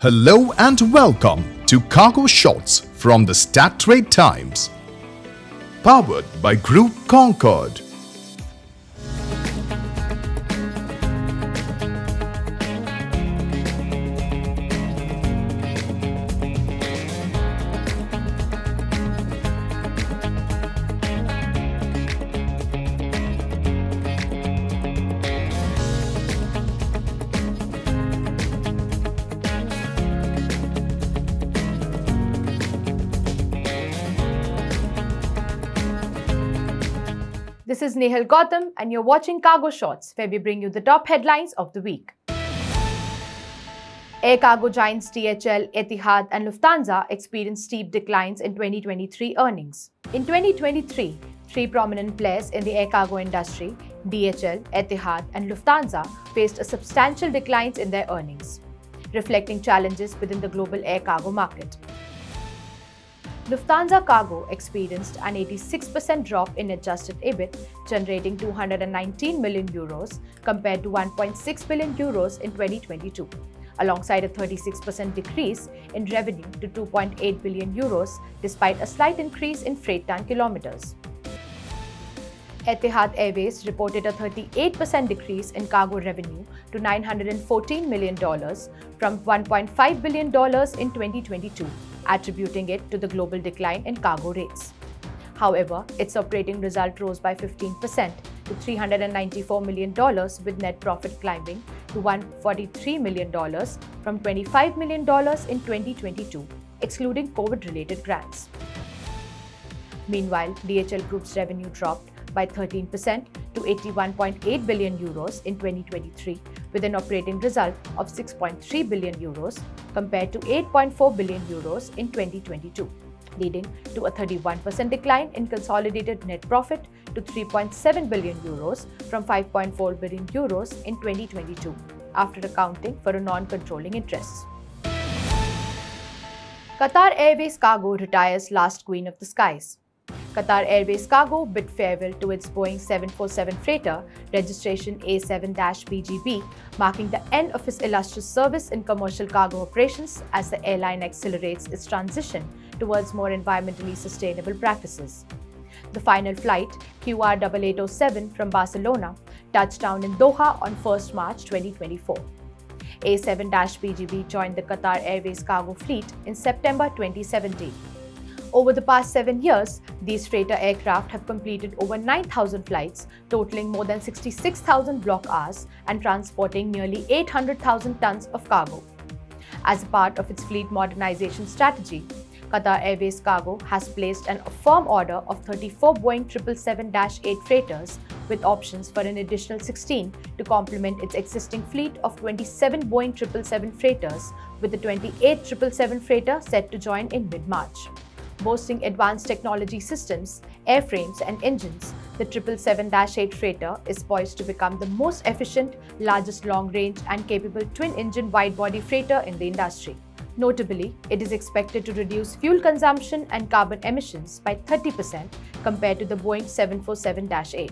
Hello and welcome to Cargo Shots from the Stat Trade Times, powered by Group Concorde. This is Nehal Gautam and you're watching Cargo Shots, where we bring you the top headlines of the week. Air cargo giants DHL, Etihad and Lufthansa experienced steep declines in 2023 earnings. In 2023, three prominent players in the air cargo industry, DHL, Etihad and Lufthansa, faced a substantial declines in their earnings, reflecting challenges within the global air cargo market. Lufthansa Cargo experienced an 86% drop in adjusted EBIT, generating €219 million compared to €1.6 billion in 2022, alongside a 36% decrease in revenue to €2.8 billion despite a slight increase in freight ton kilometers. Etihad Airways reported a 38% decrease in cargo revenue to $914 million from $1.5 billion in 2022, attributing it to the global decline in cargo rates. However, its operating result rose by 15% to $394 million, with net profit climbing to $143 million from $25 million in 2022, excluding COVID-related grants. Meanwhile, DHL Group's revenue dropped by 13% to €81.8 billion in 2023, with an operating result of €6.3 billion compared to €8.4 billion in 2022, leading to a 31% decline in consolidated net profit to €3.7 billion from €5.4 billion in 2022, after accounting for a non-controlling interest. Qatar Airways Cargo retires last Queen of the Skies. Qatar Airways Cargo bid farewell to its Boeing 747 freighter, registration A7-BGB, marking the end of its illustrious service in commercial cargo operations as the airline accelerates its transition towards more environmentally sustainable practices. The final flight, QR8807 from Barcelona, touched down in Doha on 1 March 2024. A7-BGB joined the Qatar Airways cargo fleet in September 2017. Over the past 7 years, these freighter aircraft have completed over 9,000 flights, totaling more than 66,000 block hours and transporting nearly 800,000 tons of cargo. As a part of its fleet modernization strategy, Qatar Airways Cargo has placed a firm order of 34 Boeing 777-8 freighters, with options for an additional 16 to complement its existing fleet of 27 Boeing 777 freighters, with the 28th 777 freighter set to join in mid-March. Boasting advanced technology systems, airframes and engines, the 777-8 freighter is poised to become the most efficient, largest long-range and capable twin-engine wide-body freighter in the industry. Notably, it is expected to reduce fuel consumption and carbon emissions by 30% compared to the Boeing 747-8.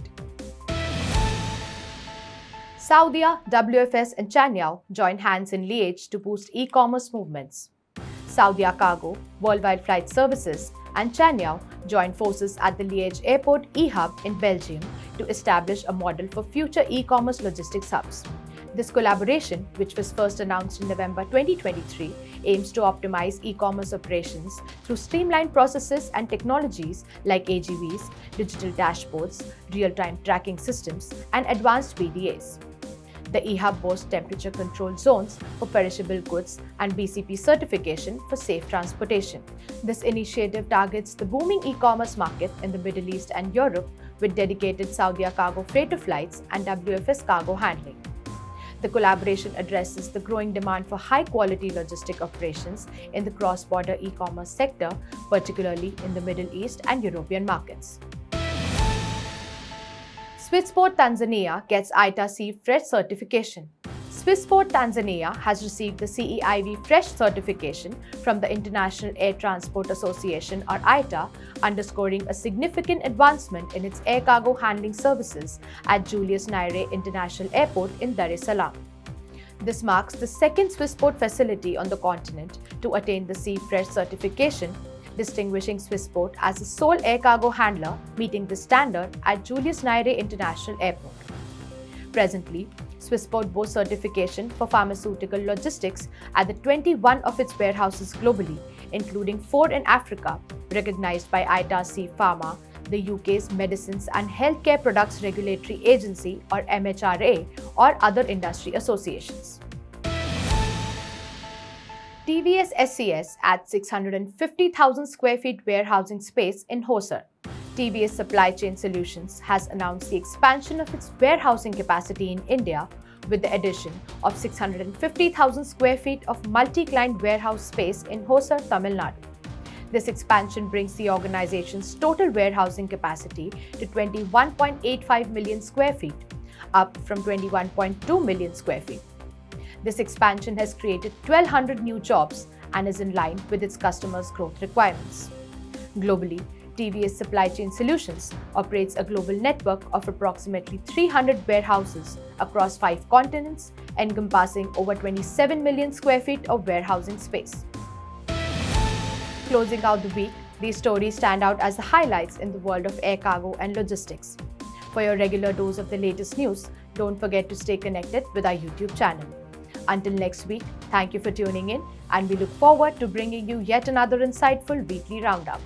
Saudia, WFS and Cainiao join hands in Liège to boost e-commerce movements. Saudia Cargo, Worldwide Flight Services and Cainiao joined forces at the Liège Airport e-hub in Belgium to establish a model for future e-commerce logistics hubs. This collaboration, which was first announced in November 2023, aims to optimize e-commerce operations through streamlined processes and technologies like AGVs, digital dashboards, real-time tracking systems, and advanced PDAs. The e-hub boasts temperature-controlled zones for perishable goods and BCP certification for safe transportation. This initiative targets the booming e-commerce market in the Middle East and Europe, with dedicated Saudia cargo freighter flights and WFS cargo handling. The collaboration addresses the growing demand for high-quality logistic operations in the cross-border e-commerce sector, particularly in the Middle East and European markets. Swissport Tanzania gets ITA-C Fresh certification. Swissport Tanzania has received the CEIV Fresh certification from the International Air Transport Association, or ITA, underscoring a significant advancement in its air cargo handling services at Julius Nyerere International Airport in Dar es Salaam. This marks the second Swissport facility on the continent to attain the Sea Fresh certification, distinguishing Swissport as the sole air cargo handler meeting this standard at Julius Nyerere International Airport. Presently, Swissport boasts certification for pharmaceutical logistics at the 21 of its warehouses globally, including 4 in Africa, recognized by ITAR-C Pharma, the UK's Medicines and Healthcare Products Regulatory Agency or MHRA, or other industry associations. TVS SCS adds 650,000 square feet warehousing space in Hosur. TVS Supply Chain Solutions has announced the expansion of its warehousing capacity in India with the addition of 650,000 square feet of multi-client warehouse space in Hosur, Tamil Nadu. This expansion brings the organization's total warehousing capacity to 21.85 million square feet, up from 21.2 million square feet. This expansion has created 1,200 new jobs and is in line with its customers' growth requirements. Globally, TVS Supply Chain Solutions operates a global network of approximately 300 warehouses across 5 continents, encompassing over 27 million square feet of warehousing space. Closing out the week, these stories stand out as the highlights in the world of air cargo and logistics. For your regular dose of the latest news, don't forget to stay connected with our YouTube channel. Until next week, thank you for tuning in, and we look forward to bringing you yet another insightful weekly roundup.